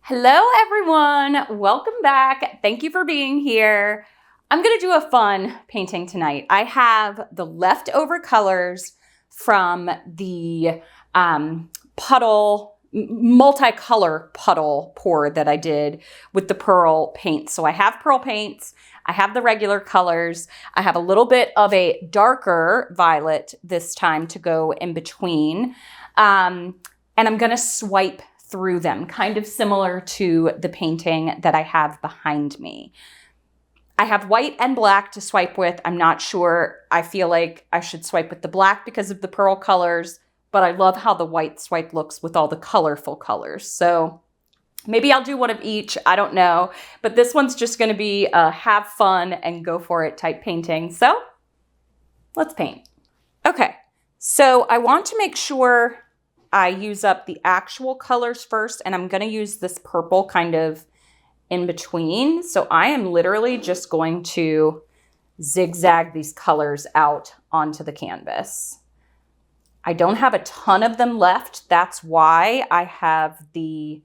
Hello everyone, welcome back. Thank you for being here. I'm gonna do a fun painting tonight. I have the leftover colors from the puddle, multicolor puddle pour that I did with the pearl paint. So I have pearl paints, I have the regular colors, I have a little bit of a darker violet this time to go in between. And I'm gonna swipe through them, kind of similar to the painting that I have behind me. I have white and black to swipe with. I'm not sure. I feel like I should swipe with the black because of the pearl colors, but I love how the white swipe looks with all the colorful colors. So maybe I'll do one of each. I don't know, but this one's just going to be a have fun and go for it type painting. So let's paint. Okay, so I want to make sure I use up the actual colors first, and I'm going to use this purple kind of in between. So I am literally just going to zigzag these colors out onto the canvas. I don't have a ton of them left. That's why I have the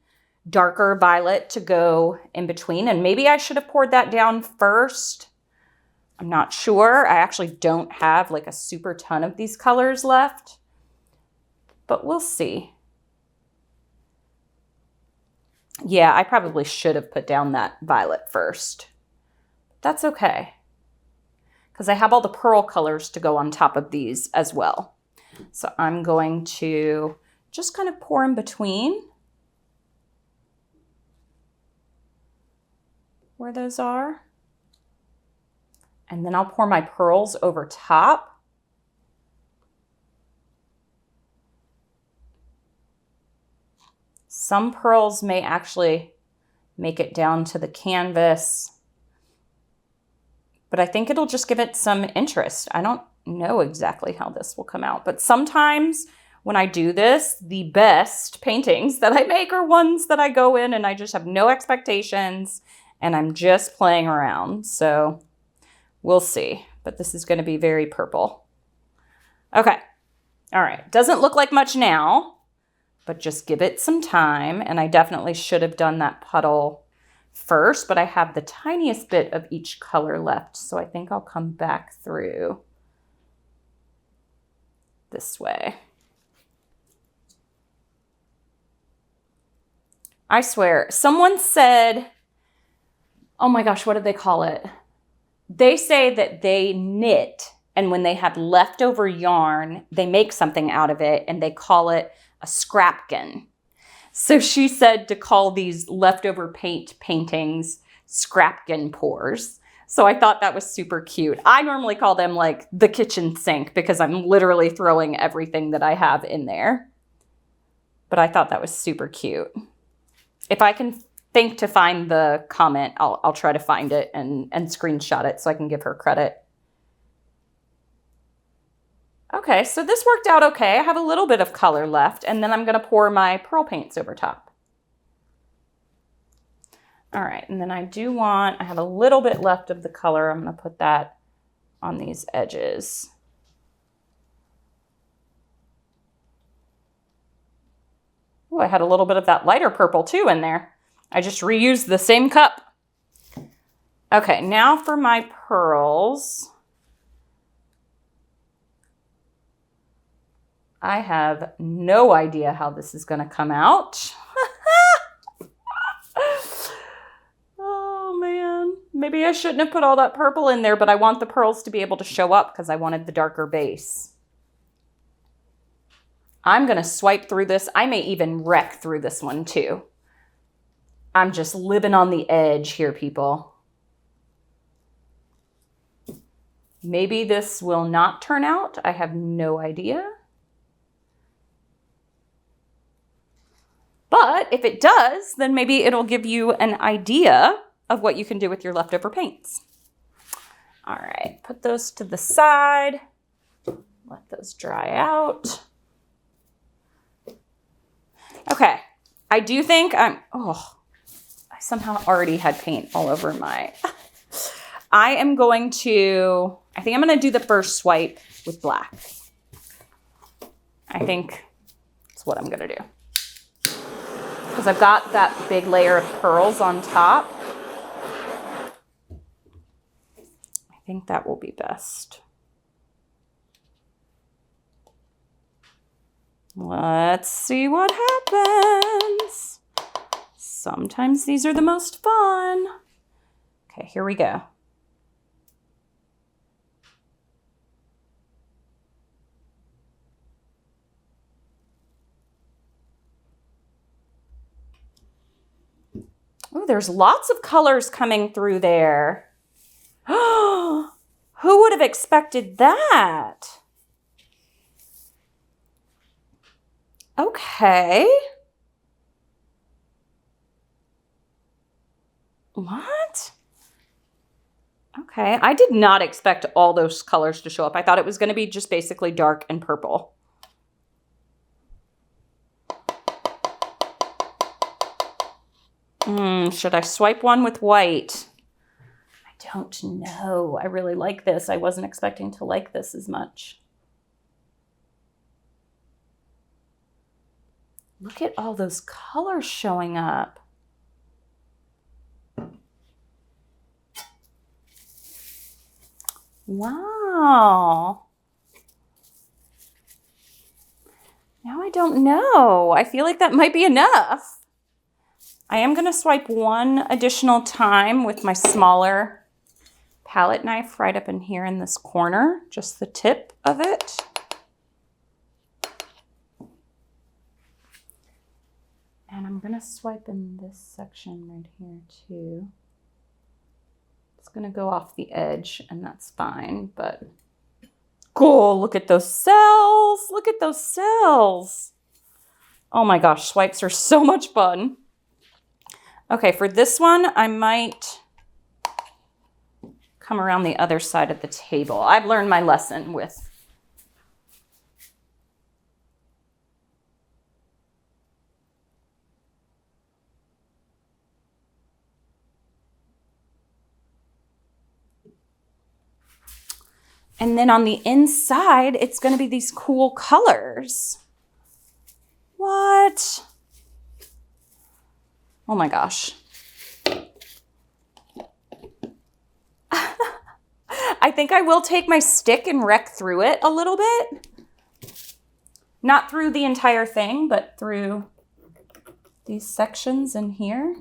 darker violet to go in between. And maybe I should have poured that down first. I'm not sure. I actually don't have like a super ton of these colors left, but we'll see. Yeah, I probably should have put down that violet first. That's okay, because I have all the pearl colors to go on top of these as well. So I'm going to just kind of pour in between where those are. And then I'll pour my pearls over top. Some pearls may actually make it down to the canvas, but I think it'll just give it some interest. I don't know exactly how this will come out, but sometimes when I do this, the best paintings that I make are ones that I go in and I just have no expectations and I'm just playing around. So we'll see, but this is going to be very purple. Okay. All right. Doesn't look like much now, but just give it some time. And I definitely should have done that puddle first, but I have the tiniest bit of each color left. So I think I'll come back through this way. I swear, someone said, oh my gosh, what did they call it? They say that they knit, and when they have leftover yarn, they make something out of it and they call it a scrapghan. So she said to call these leftover paintings scrapghan pours. So I thought that was super cute. I normally call them like the kitchen sink because I'm literally throwing everything that I have in there. But I thought that was super cute. If I can think to find the comment, I'll try to find it and screenshot it so I can give her credit. Okay, so this worked out okay. I have a little bit of color left, and then I'm going to pour my pearl paints over top. All right, and then I have a little bit left of the color. I'm going to put that on these edges. Oh, I had a little bit of that lighter purple too in there. I just reused the same cup. Okay, now for my pearls. I have no idea how this is going to come out. Oh man, maybe I shouldn't have put all that purple in there, but I want the pearls to be able to show up because I wanted the darker base. I'm going to swipe through this. I may even wreck through this one too. I'm just living on the edge here, people. Maybe this will not turn out. I have no idea. But if it does, then maybe it'll give you an idea of what you can do with your leftover paints. All right, put those to the side. Let those dry out. Okay, I do think I somehow already had paint all over my... I think I'm going to do the first swipe with black. I think that's what I'm going to do. because I've got that big layer of pearls on top. I think that will be best. Let's see what happens. Sometimes these are the most fun. Okay, here we go. Oh, there's lots of colors coming through there. Who would have expected that? Okay. What? Okay, I did not expect all those colors to show up. I thought it was going to be just basically dark and purple. Should I swipe one with white? I don't know. I really like this. I wasn't expecting to like this as much. Look at all those colors showing up. Wow. Now I don't know. I feel like that might be enough. I am going to swipe one additional time with my smaller palette knife right up in here in this corner, just the tip of it. And I'm going to swipe in this section right here too. It's going to go off the edge and that's fine, but cool, look at those cells. Look at those cells. Oh my gosh, swipes are so much fun. Okay, for this one, I might come around the other side of the table. I've learned my lesson with and then on the inside, it's going to be these cool colors. What? Oh my gosh. I think I will take my stick and wreck through it a little bit. Not through the entire thing, but through these sections in here.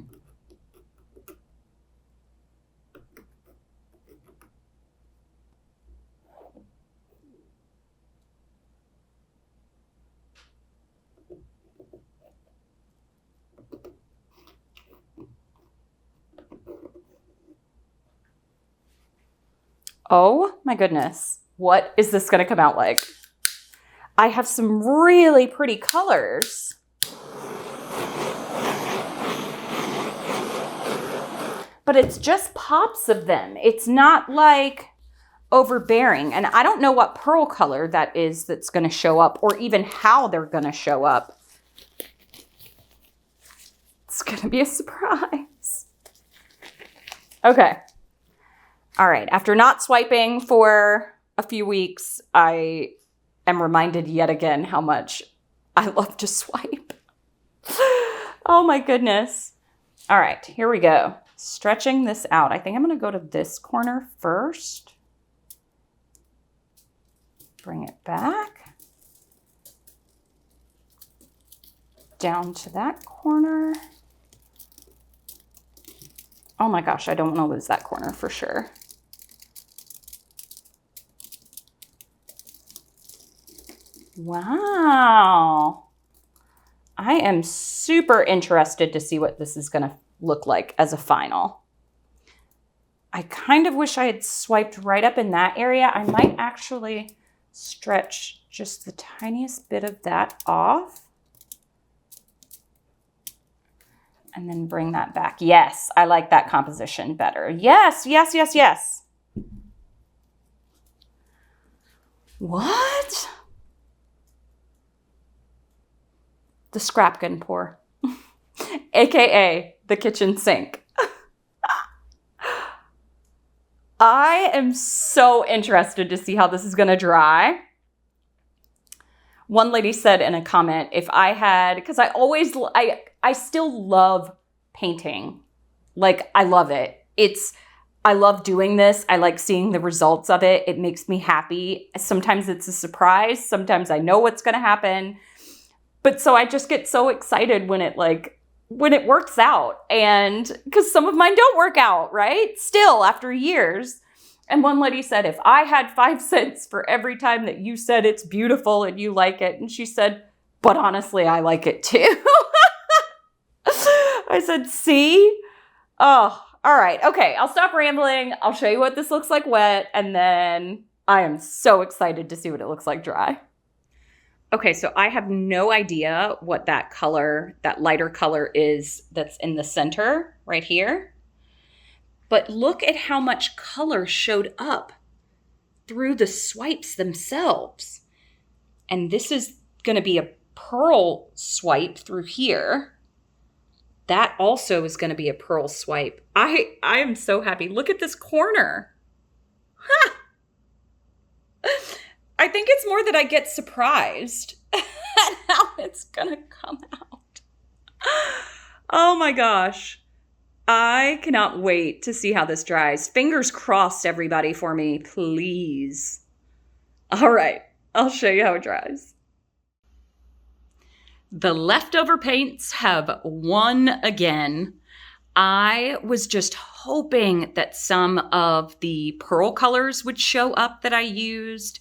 Oh my goodness, what is this gonna come out like? I have some really pretty colors. But it's just pops of them. It's not like overbearing. And I don't know what pearl color that is that's gonna show up or even how they're gonna show up. It's gonna be a surprise. Okay. All right, after not swiping for a few weeks, I am reminded yet again how much I love to swipe. Oh my goodness. All right, here we go. Stretching this out. I think I'm gonna go to this corner first. Bring it back. Down to that corner. Oh my gosh, I don't want to lose that corner for sure. Wow. I am super interested to see what this is going to look like as a final. I kind of wish I had swiped right up in that area. I might actually stretch just the tiniest bit of that off. And then bring that back. Yes, I like that composition better. Yes, yes, yes, yes. What? The scrapghan pour, AKA the kitchen sink. I am so interested to see how this is going to dry. One lady said in a comment, if I had, because I I still love painting. Like, I love it. I love doing this. I like seeing the results of it. It makes me happy. Sometimes it's a surprise. Sometimes I know what's going to happen. But so I just get so excited when it works out. And because some of mine don't work out, right? Still after years. And one lady said, if I had 5 cents for every time that you said it's beautiful and you like it. And she said, but honestly, I like it too. I said, see? Oh, all right. Okay, I'll stop rambling. I'll show you what this looks like wet. And then I am so excited to see what it looks like dry. Okay, so I have no idea what that color, that lighter color is that's in the center right here. But look at how much color showed up through the swipes themselves. And this is going to be a pearl swipe through here. That also is going to be a pearl swipe. I am so happy. Look at this corner. Ha! I think it's more that I get surprised at how it's going to come out. Oh my gosh. I cannot wait to see how this dries. Fingers crossed, everybody, for me, please. All right, I'll show you how it dries. The leftover paints have won again. I was just hoping that some of the pearl colors would show up that I used.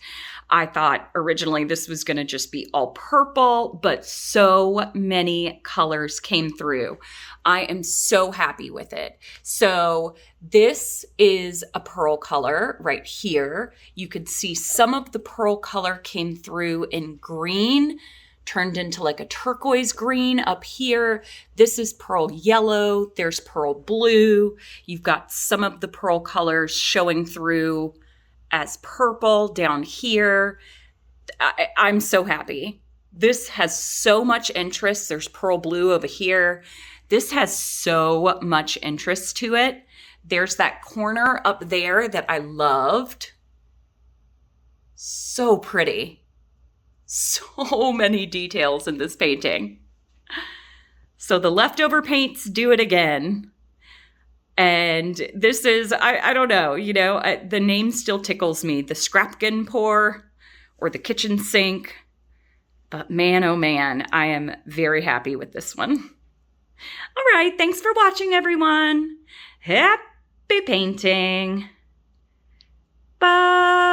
I thought originally this was going to just be all purple, but so many colors came through. I am so happy with it. So this is a pearl color right here. You could see some of the pearl color came through in green, turned into like a turquoise green up here. This is pearl yellow. There's pearl blue. You've got some of the pearl colors showing through as purple down here. I'm so happy. This has so much interest. There's pearl blue over here. This has so much interest to it. There's that corner up there that I loved. So pretty. So many details in this painting. So the leftover paints do it again. And this is, I don't know, the name still tickles me. The scrapghan pour or the kitchen sink. But man, oh man, I am very happy with this one. All right, thanks for watching, everyone. Happy painting. Bye.